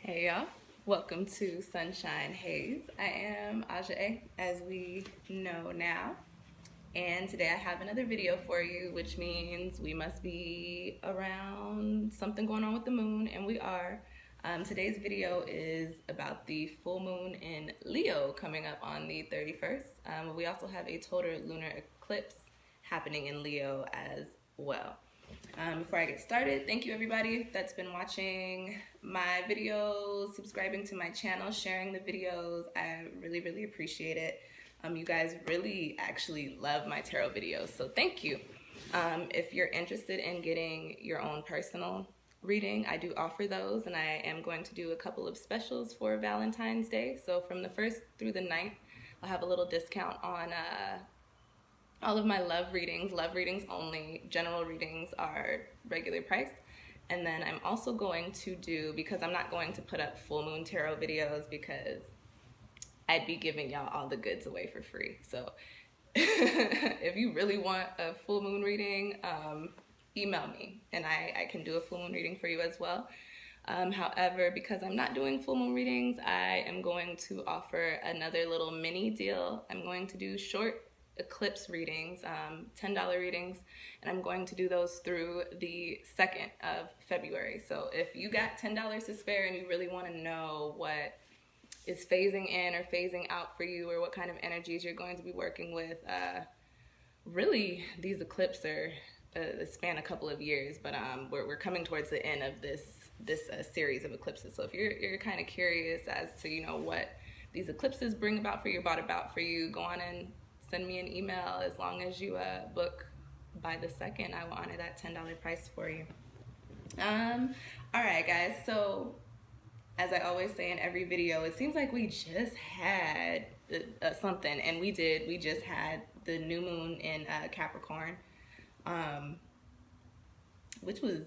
Hey y'all, welcome to Sunshine Haze. I am Aja, as we know now, and today I have another video for you, which means we must be around something going on with the moon, and we are. Today's video is about the full moon in Leo coming up on the 31st. We also have a total lunar eclipse happening in Leo as well. Before I get started, thank you everybody that's been watching my videos, subscribing to my channel, sharing the videos. I really appreciate it. You guys really actually love my tarot videos, so thank you. If you're interested in getting your own personal reading, I do offer those, and I am going to do a couple of specials for Valentine's Day. So from the 1st through the 9th, I'll have a little discount on all of my love readings only. General readings are regular price. And then I'm also going to do, because I'm not going to put up full moon tarot videos because I'd be giving y'all all the goods away for free. So if you really want a full moon reading, email me and I can do a full moon reading for you as well. However, because I'm not doing full moon readings, I am going to offer another little mini deal. I'm going to do short eclipse readings, $10 readings, and I'm going to do those through the 2nd of February. So if you got $10 to spare and you really want to know what is phasing in or phasing out for you, or what kind of energies you're going to be working with, really these eclipses are span a couple of years, but we're coming towards the end of this series of eclipses. So if you're kind of curious as to what these eclipses bring about for you, brought about for you, go on and send me an email. As long as you book by the 2nd, I will honor that $10 price for you. All right, guys. So as I always say in every video, it seems like we just had something, and we did. We just had the new moon in Capricorn, which was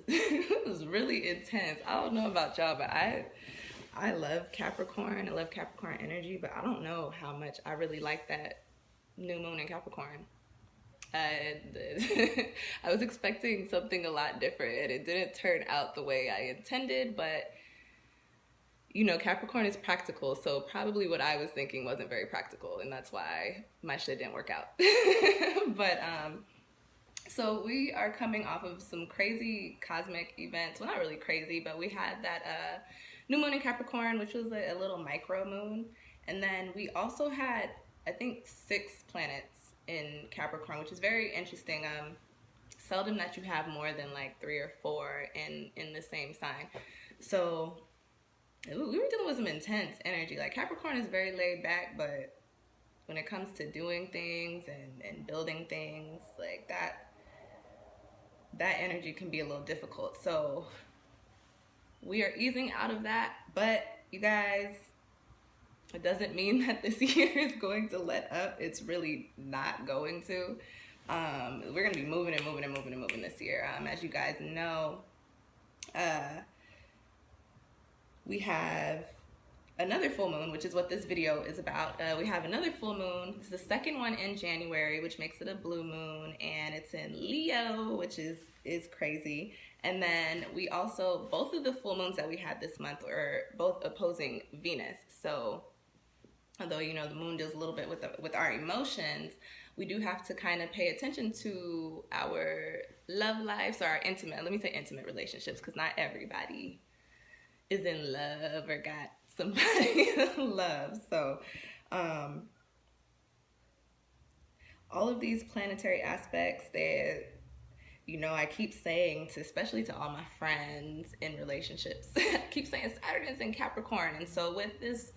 was really intense. I don't know about y'all, but I love Capricorn. I love Capricorn energy, but I don't know how much I really like that new moon in Capricorn. I was expecting something a lot different, and it didn't turn out the way I intended, but Capricorn is practical, so probably what I was thinking wasn't very practical, and that's why my shit didn't work out. But so we are coming off of some crazy cosmic events. Well, not really crazy, but we had that new moon in Capricorn, which was a little micro moon, and then we also had, I think, 6 planets in Capricorn, which is very interesting. Seldom that you have more than like 3 or 4 in the same sign. So we were dealing with some intense energy. Like, Capricorn is very laid back, but when it comes to doing things and building things like that energy can be a little difficult. So we are easing out of that, but you guys, it doesn't mean that this year is going to let up. It's really not going to. We're going to be moving this year. As you guys know, we have another full moon, which is what this video is about. We have another full moon. It's the 2nd one in January, which makes it a blue moon, and it's in Leo, which is crazy. And then we also, both of the full moons that we had this month are both opposing Venus. So although the moon deals a little bit with our emotions, we do have to kind of pay attention to our love lives, or our intimate relationships, because not everybody is in love or got somebody to love. So all of these planetary aspects that I keep saying especially to all my friends in relationships, I keep saying Saturn is in Capricorn, and so with this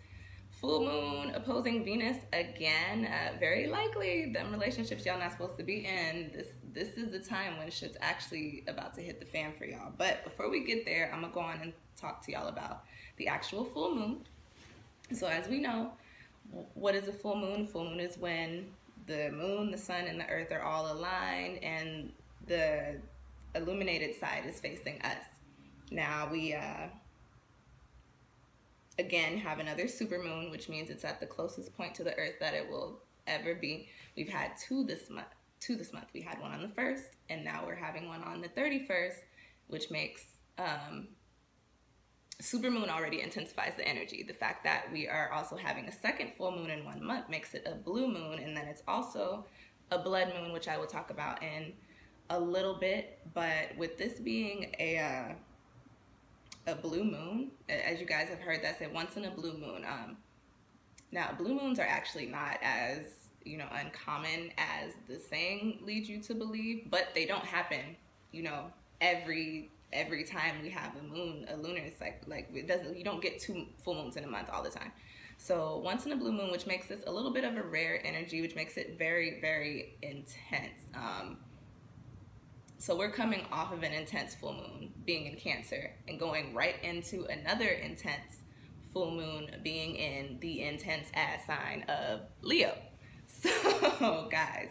full moon opposing Venus again, very likely them relationships y'all not supposed to be in, this is the time when shit's actually about to hit the fan for y'all. But before we get there, I'm gonna go on and talk to y'all about the actual full moon. So as we know, what is a full moon? Full moon is when the moon, the sun, and the earth are all aligned, and the illuminated side is facing us. Now we again have another supermoon, which means it's at the closest point to the earth that it will ever be. We've had 2 this month. We had one on the 1st, and now we're having one on the 31st, which makes supermoon already intensifies the energy. The fact that we are also having a second full moon in 1 month makes it a blue moon, and then it's also a blood moon, which I will talk about in a little bit. But with this being a blue moon, as you guys have heard that said, once in a blue moon. Now, blue moons are actually not as, you know, uncommon as the saying leads you to believe, but they don't happen, you know, every time we have a moon, a lunar cycle. Like, it doesn't, you don't get 2 full moons in a month all the time. So once in a blue moon, which makes this a little bit of a rare energy, which makes it very, very intense. So we're coming off of an intense full moon being in Cancer and going right into another intense full moon being in the intense ass sign of Leo. So guys,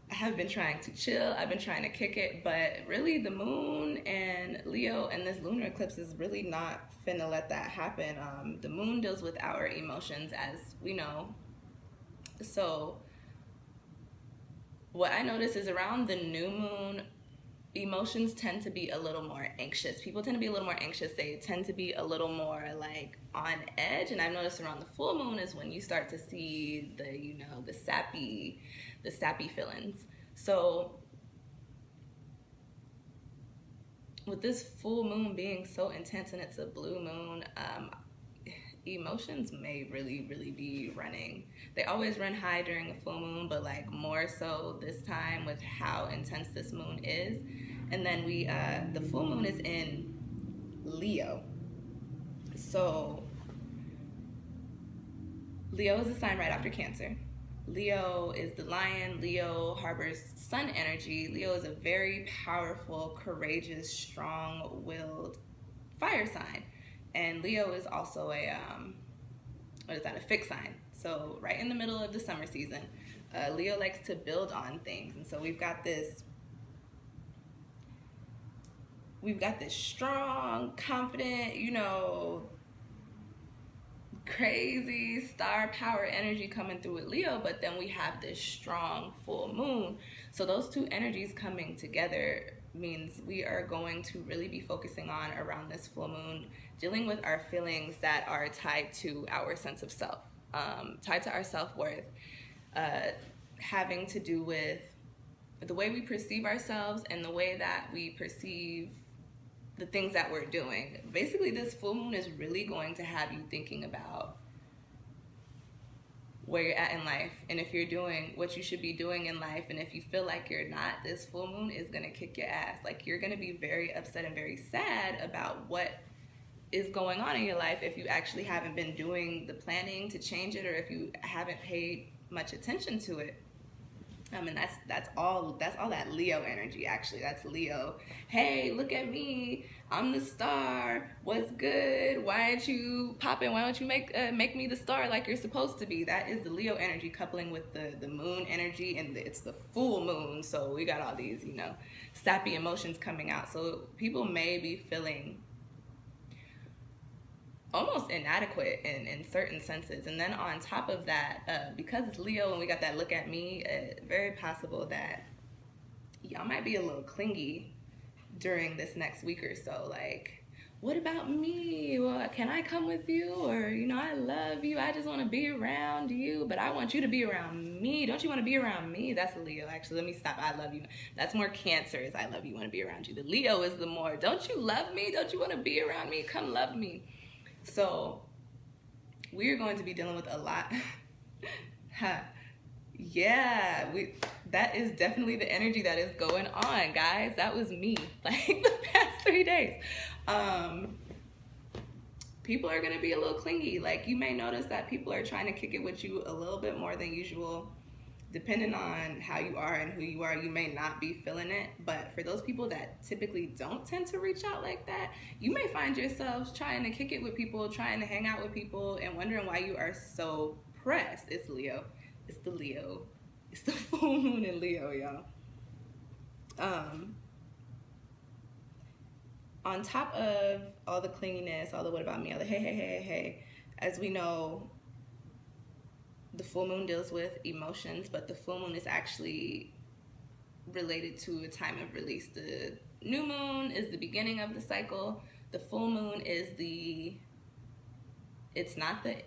I have been trying to chill, I've been trying to kick it, but really the moon and Leo and this lunar eclipse is really not finna let that happen. The moon deals with our emotions, as we know. So what I notice is around the new moon, emotions tend to be a little more anxious. People tend to be a little more anxious. They tend to be a little more like on edge. And I've noticed around the full moon is when you start to see the, you know, the sappy feelings. So with this full moon being so intense and it's a blue moon, emotions may really be running. They always run high during a full moon, but like more so this time with how intense this moon is. And then the full moon is in Leo. So Leo is a sign right after Cancer. Leo is the lion. Leo harbors sun energy. Leo is a very powerful, courageous, strong-willed fire sign. And Leo is also a fixed sign. So right in the middle of the summer season, Leo likes to build on things. And so we've got this strong, confident, you know, crazy star power energy coming through with Leo, but then we have this strong full moon. So those two energies coming together means we are going to really be focusing on, around this full moon, dealing with our feelings that are tied to our sense of self, tied to our self-worth, having to do with the way we perceive ourselves and the way that we perceive the things that we're doing. Basically, this full moon is really going to have you thinking about where you're at in life, and if you're doing what you should be doing in life, and if you feel like you're not, this full moon is gonna kick your ass. Like, you're gonna be very upset and very sad about what is going on in your life if you actually haven't been doing the planning to change it, or if you haven't paid much attention to it. And that's all that Leo energy, actually. That's Leo. Hey, look at me. I'm the star. What's good? Why aren't you popping? Why don't you make me the star like you're supposed to be? That is the Leo energy coupling with the moon energy, and it's the full moon. So we got all these, you know, sappy emotions coming out. So people may be feeling almost inadequate in certain senses. And then on top of that, because it's Leo and we got that look at me, very possible that y'all might be a little clingy during this next week or so. Like, what about me? Well, can I come with you? Or, you know, I love you, I just want to be around you, but I want you to be around me. Don't you want to be around me? That's a Leo. Actually, let me stop. I love you. That's more Cancer, is I love you, want to be around you. The Leo is the more, don't you love me? Don't you want to be around me? Come love me. So we're going to be dealing with a lot. Yeah, that is definitely the energy that is going on, guys. That was me, like, the past 3 days. People are gonna be a little clingy. Like, you may notice that people are trying to kick it with you a little bit more than usual. Depending on how you are and who you are, you may not be feeling it. But for those people that typically don't tend to reach out like that, you may find yourselves trying to kick it with people, trying to hang out with people, and wondering why you are so pressed. It's Leo. It's the Leo. It's the full moon in Leo, y'all. On top of all the clinginess, all the what about me, all the hey, as we know, the full moon deals with emotions, but the full moon is actually related to a time of release. The new moon is the beginning of the cycle. The full moon is it's not the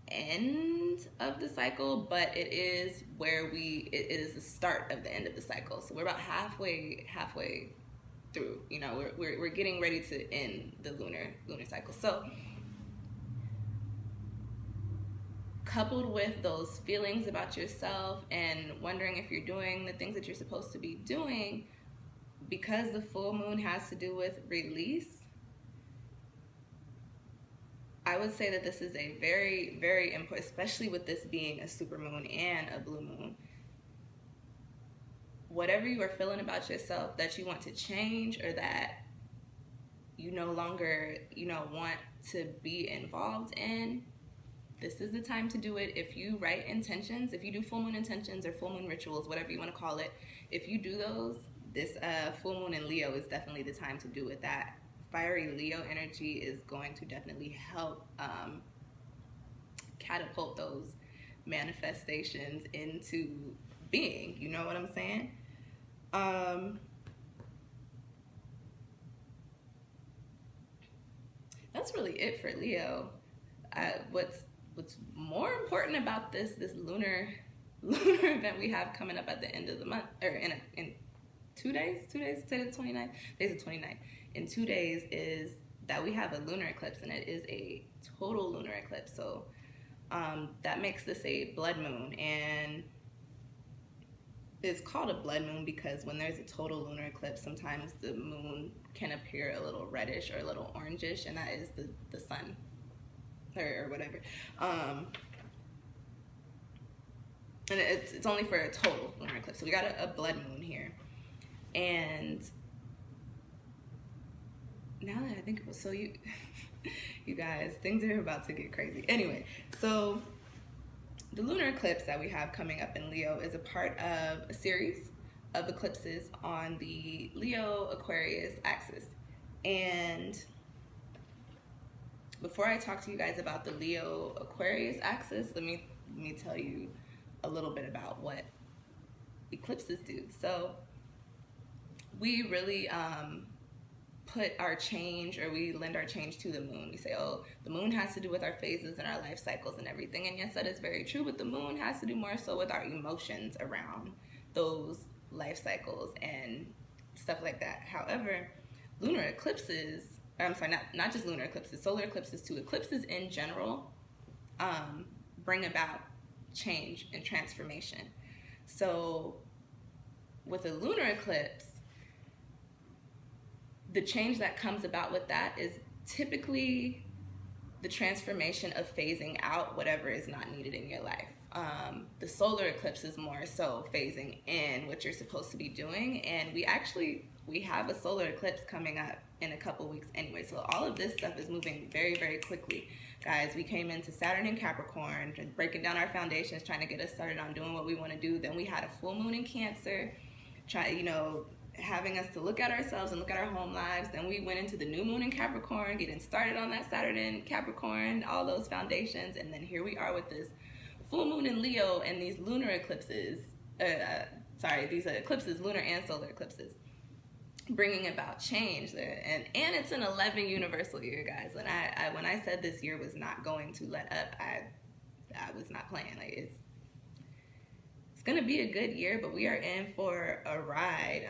end of the cycle, but it is it is the start of the end of the cycle. So we're about halfway through. You know, we're getting ready to end the lunar cycle. So coupled with those feelings about yourself and wondering if you're doing the things that you're supposed to be doing, because the full moon has to do with release, I would say that this is a very, very important, especially with this being a super moon and a blue moon. Whatever you are feeling about yourself that you want to change, or that you no longer, want to be involved in, this is the time to do it. If you write intentions, if you do full moon intentions or full moon rituals, whatever you want to call it, if you do those, this full moon in Leo is definitely the time to do it. That fiery Leo energy is going to definitely help catapult those manifestations into being. You know what I'm saying? That's really it for Leo. What's more important about this lunar event we have coming up at the end of the month, or in 2 days, today the 29th, today's the 29th. In 2 days is that we have a lunar eclipse, and it is a total lunar eclipse. So that makes this a blood moon, and it's called a blood moon because when there's a total lunar eclipse, sometimes the moon can appear a little reddish or a little orangish, and that is the sun or whatever. And it's only for a total lunar eclipse. So we got a blood moon here. And now that I think of it, so you guys, things are about to get crazy. Anyway, so the lunar eclipse that we have coming up in Leo is a part of a series of eclipses on the Leo-Aquarius axis. And before I talk to you guys about the Leo-Aquarius axis, let me tell you a little bit about what eclipses do. So we really put our change, or we lend our change to the moon. We say, oh, the moon has to do with our phases and our life cycles and everything. And yes, that is very true, but the moon has to do more so with our emotions around those life cycles and stuff like that. However, lunar eclipses, or I'm sorry, not just lunar eclipses, solar eclipses too, eclipses in general bring about change and transformation. So with a lunar eclipse, the change that comes about with that is typically the transformation of phasing out whatever is not needed in your life. The solar eclipse is more so phasing in what you're supposed to be doing, and we have a solar eclipse coming up in a couple weeks anyway, so all of this stuff is moving very, very quickly. Guys, we came into Saturn in Capricorn, breaking down our foundations, trying to get us started on doing what we want to do. Then we had a full moon in Cancer, having us to look at ourselves and look at our home lives. Then we went into the new moon in Capricorn, getting started on that Saturn in Capricorn, all those foundations. And then here we are with this full moon in Leo and these lunar eclipses, these eclipses, lunar and solar eclipses, bringing about change there. And it's an 11 universal year, guys. When I said this year was not going to let up, I was not playing. Like, it's gonna be a good year, but we are in for a ride,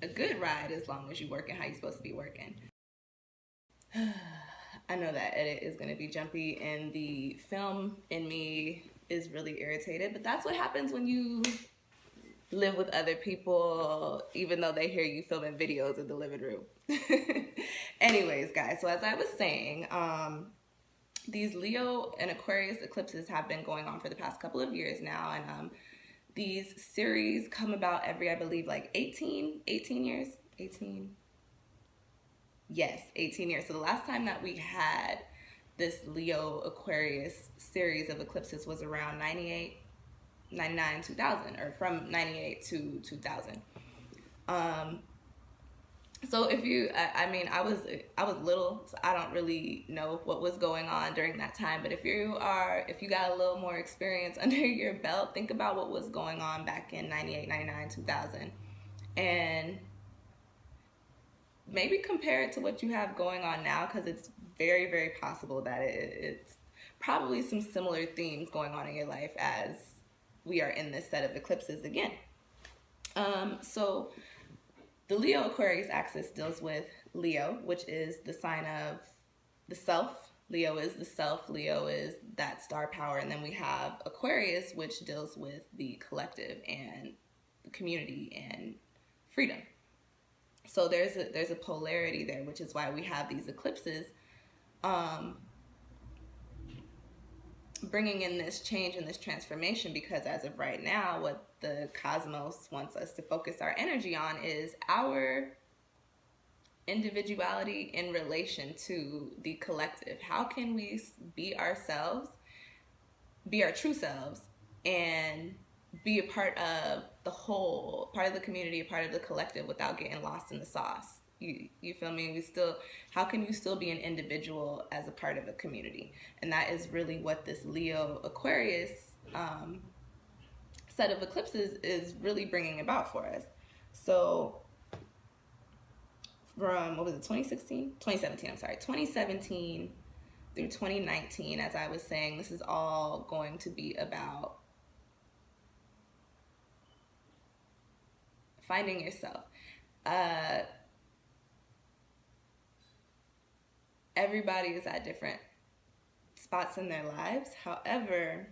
a good ride, as long as you're working how you're supposed to be working. I know that edit is gonna be jumpy, and the film in me is really irritated, but that's what happens when you live with other people, even though they hear you filming videos in the living room. Anyways, guys, so as I was saying, these Leo and Aquarius eclipses have been going on for the past couple of years now, and these series come about every, I believe, like 18 years? 18? Yes, 18 years. So the last time that we had this Leo Aquarius series of eclipses was around 98, 99, 2000, or from 98 to 2000. So if you, I was little, so I don't really know what was going on during that time. But if you got a little more experience under your belt, think about what was going on back in 98, 99, 2000. And maybe compare it to what you have going on now, because it's very, very possible that it's probably some similar themes going on in your life as we are in this set of eclipses again. So the Leo Aquarius axis deals with Leo, which is the sign of the self. Leo is the self. Leo is that star power. And then we have Aquarius, which deals with the collective and the community and freedom. So there's a polarity there, which is why we have these eclipses bringing in this change and this transformation, because as of right now, what the cosmos wants us to focus our energy on is our individuality in relation to the collective. How can we be ourselves, be our true selves, and be a part of the whole, part of the community, a part of the collective, without getting lost in the sauce? You feel me? How can you still be an individual as a part of a community? And that is really what this Leo Aquarius set of eclipses is really bringing about for us. So from, what was it, 2017 through 2019, as I was saying, this is all going to be about finding yourself. Everybody is at different spots in their lives. However,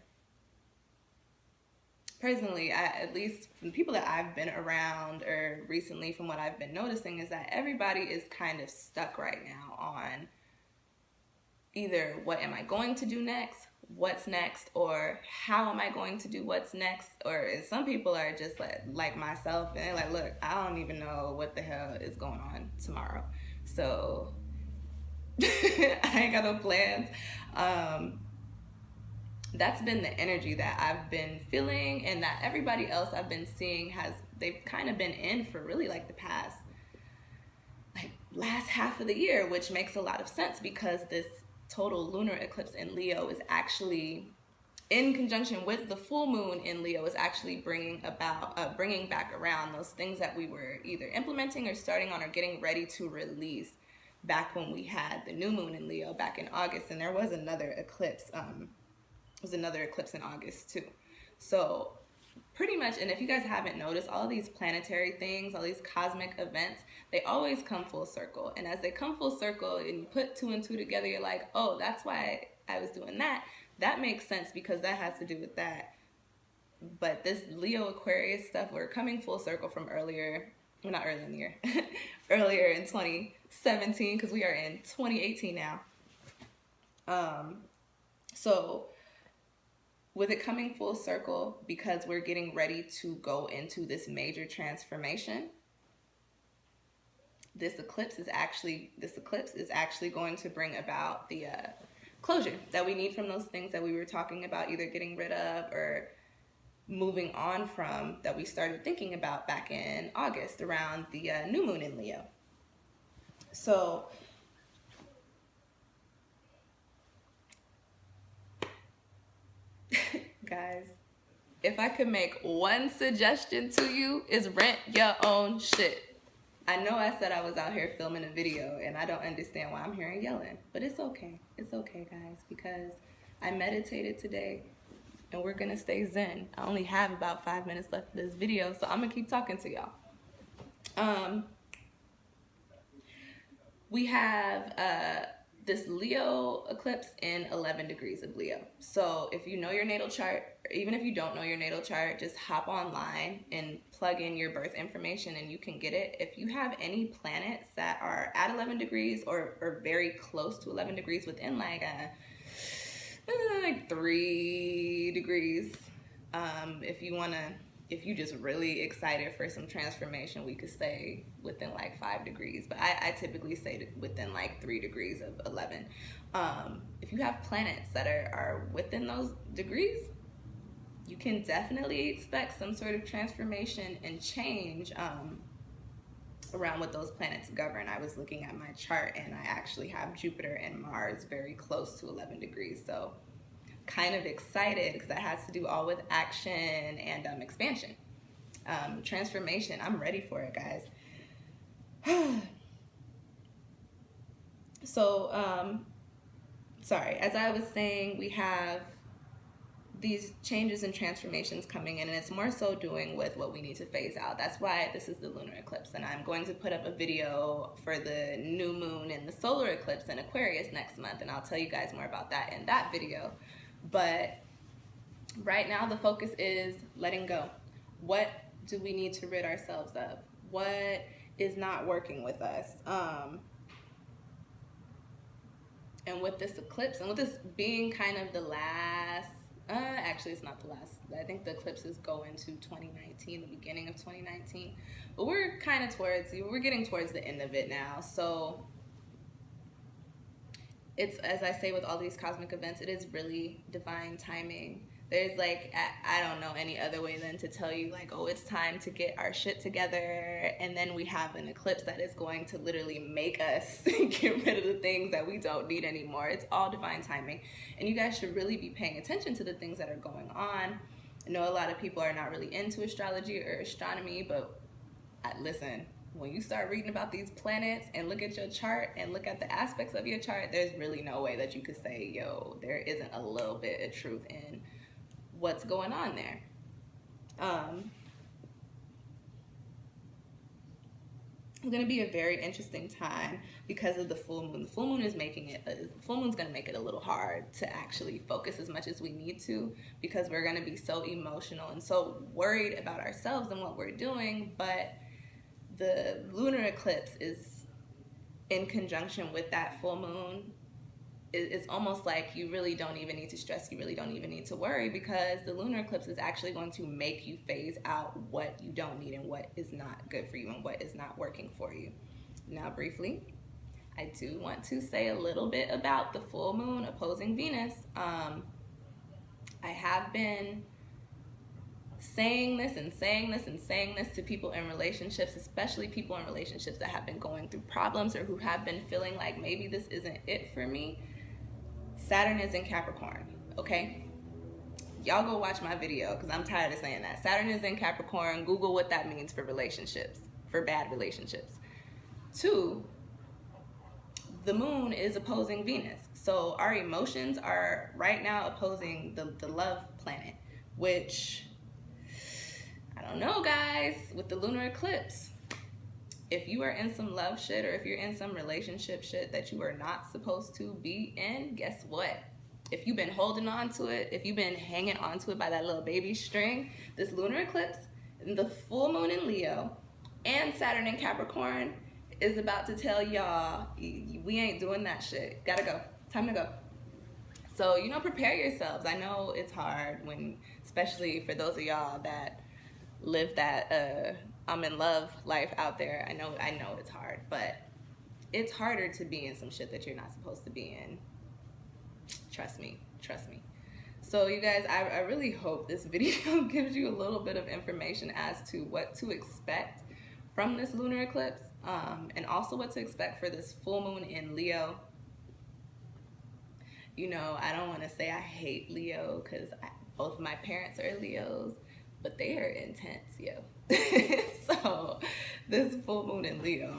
personally, at least from people that I've been around, or recently from what I've been noticing, is that everybody is kind of stuck right now on either what am I going to do next, what's next, or how am I going to do what's next. Or some people are just like myself, and they're like, look, I don't even know what the hell is going on tomorrow. So I ain't got no plans. That's been the energy that I've been feeling, and that everybody else I've been seeing they've kind of been in for really like the past, like last half of the year, which makes a lot of sense, because this total lunar eclipse in Leo is actually in conjunction with the full moon in Leo, is actually bringing back around those things that we were either implementing or starting on or getting ready to release back when we had the new moon in Leo back in August. And there was another eclipse. Another eclipse in August too. So pretty much, and if you guys haven't noticed, all these planetary things, all these cosmic events, they always come full circle. And as they come full circle and you put 2 and 2 together, you're like, oh, that's why I was doing that. That makes sense, because that has to do with that. But this Leo Aquarius stuff, we're coming full circle from earlier, well, not earlier in the year, earlier in 2017, because we are in 2018 now. So with it coming full circle, because we're getting ready to go into this major transformation, this eclipse is actually going to bring about the closure that we need from those things that we were talking about, either getting rid of or moving on from, that we started thinking about back in August around the new moon in Leo. So guys, if I could make one suggestion to you, is rent your own shit. I know I said I was out here filming a video, and I don't understand why I'm hearing yelling, but it's okay. It's okay, guys, because I meditated today, and we're gonna stay zen. I only have about 5 minutes left of this video, so I'm gonna keep talking to y'all. We have this Leo eclipse in 11 degrees of Leo. So if you know your natal chart, or even if you don't know your natal chart, just hop online and plug in your birth information and you can get it. If you have any planets that are at 11 degrees or very close to 11 degrees within like 3 degrees, if you just really excited for some transformation, we could say within like 5 degrees, but I typically say within like 3 degrees of 11. If you have planets that are within those degrees, you can definitely expect some sort of transformation and change around what those planets govern. I was looking at my chart, and I actually have Jupiter and Mars very close to 11 degrees, so kind of excited, because that has to do all with action and expansion, transformation. I'm ready for it, guys. So, sorry, as I was saying, we have these changes and transformations coming in, and it's more so doing with what we need to phase out. That's why this is the lunar eclipse, and I'm going to put up a video for the new moon and the solar eclipse in Aquarius next month, and I'll tell you guys more about that in that video. But right now the focus is letting go. What do we need to rid ourselves of? What is not working with us? And with this eclipse, and with this being kind of the last, actually it's not the last, I think the eclipses go into 2019, the beginning of 2019, but we're kind of we're getting towards the end of it now. So it's, as I say with all these cosmic events, it is really divine timing. There's like, I don't know any other way than to tell you like, oh, it's time to get our shit together. And then we have an eclipse that is going to literally make us get rid of the things that we don't need anymore. It's all divine timing. And you guys should really be paying attention to the things that are going on. I know a lot of people are not really into astrology or astronomy, but listen, when you start reading about these planets and look at your chart and look at the aspects of your chart, there's really no way that you could say, yo, there isn't a little bit of truth in what's going on there. It's going to be a very interesting time because of the full moon. The full moon is making it, the full moon's going to make it a little hard to actually focus as much as we need to, because we're going to be so emotional and so worried about ourselves and what we're doing. But the lunar eclipse is in conjunction with that full moon. It's almost like you really don't even need to stress, you really don't even need to worry, because the lunar eclipse is actually going to make you phase out what you don't need and what is not good for you and what is not working for you. Now briefly, I do want to say a little bit about the full moon opposing Venus. I have been saying this and saying this and saying this to people in relationships, especially people in relationships that have been going through problems or who have been feeling like maybe this isn't it for me. Saturn is in Capricorn, okay? Y'all go watch my video because I'm tired of saying that. Saturn is in Capricorn. Google what that means for relationships, for bad relationships. 2, the moon is opposing Venus. So our emotions are right now opposing the love planet, which, I don't know, guys, with the lunar eclipse, if you are in some love shit or if you're in some relationship shit that you are not supposed to be in, guess what? If you've been holding on to it, if you've been hanging on to it by that little baby string, this lunar eclipse, the full moon in Leo, and Saturn in Capricorn is about to tell y'all, we ain't doing that shit. Gotta go. Time to go. So, you know, prepare yourselves. I know it's hard when, especially for those of y'all that live that I'm in love life out there. I know it's hard, but it's harder to be in some shit that you're not supposed to be in. Trust me. So you guys, I really hope this video gives you a little bit of information as to what to expect from this lunar eclipse, and also what to expect for this full moon in Leo. You know, I don't want to say I hate Leo because both my parents are Leos, but they are intense, yo. So this full moon in Leo,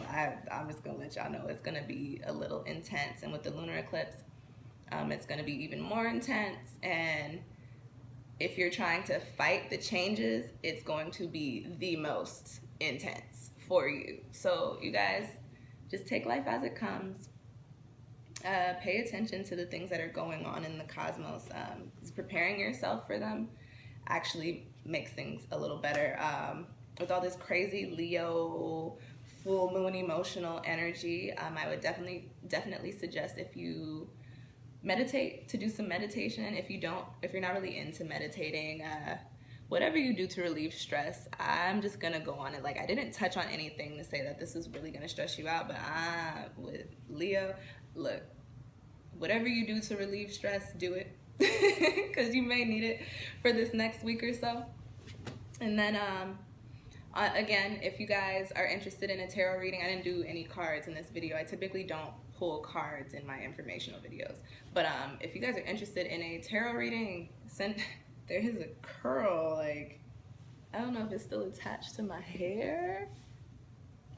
I'm just gonna let y'all know it's gonna be a little intense, and with the lunar eclipse, it's gonna be even more intense. And if you're trying to fight the changes, it's going to be the most intense for you. So you guys, just take life as it comes. Pay attention to the things that are going on in the cosmos. Preparing yourself for them actually makes things a little better. With all this crazy Leo full moon emotional energy, I would definitely suggest, if you meditate, to do some meditation. If you're not really into meditating, whatever you do to relieve stress, I'm just gonna go on it. Like, I didn't touch on anything to say that this is really gonna stress you out, but with Leo, look, whatever you do to relieve stress, do it, because you may need it for this next week or so. And then again, if you guys are interested in a tarot reading, I didn't do any cards in this video. I typically don't pull cards in my informational videos, but if you guys are interested in a tarot reading, there is a curl, like, I don't know if it's still attached to my hair.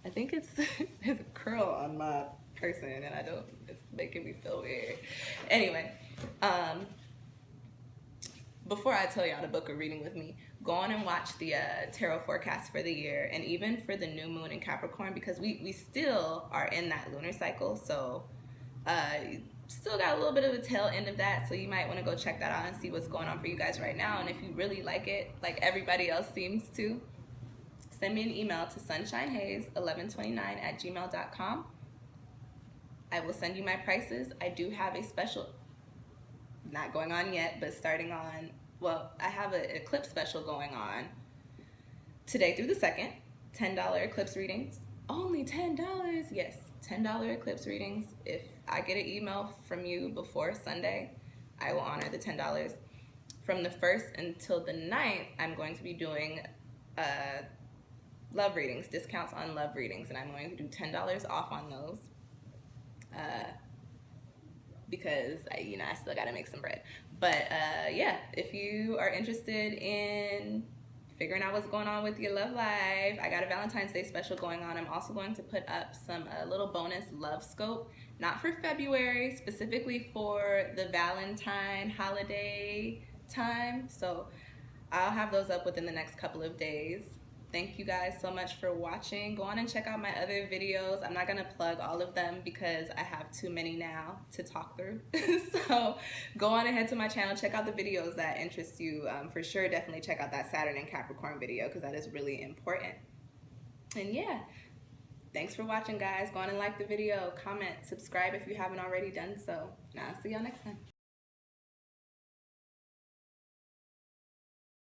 I think it's there's a curl on my person, and I don't, it's making me feel weird. Anyway, before I tell y'all to book a reading with me, go on and watch the tarot forecast for the year, and even for the new moon in Capricorn, because we still are in that lunar cycle, so still got a little bit of a tail end of that, so you might want to go check that out and see what's going on for you guys right now. And if you really like it, like everybody else seems to, send me an email to sunshinehaze1129@gmail.com. I will send you my prices. I do have a special, not going on yet, but starting on, well, I have an eclipse special going on today through the 2nd. $10 eclipse readings. Only $10. Yes, $10 eclipse readings. If I get an email from you before Sunday, I will honor the $10. From the 1st until the 9th, I'm going to be doing love readings, discounts on love readings, and I'm going to do $10 off on those because I still got to make some bread. But yeah, if you are interested in figuring out what's going on with your love life, I got a Valentine's Day special going on. I'm also going to put up some little bonus love scope, not for February, specifically for the Valentine holiday time. So I'll have those up within the next couple of days. Thank you guys so much for watching. Go on and check out my other videos. I'm not gonna plug all of them because I have too many now to talk through. So go on ahead to my channel, check out the videos that interest you. For sure, definitely check out that Saturn and Capricorn video because that is really important. And yeah, thanks for watching, guys. Go on and like the video, comment, subscribe if you haven't already done so. Now, I'll see y'all next time.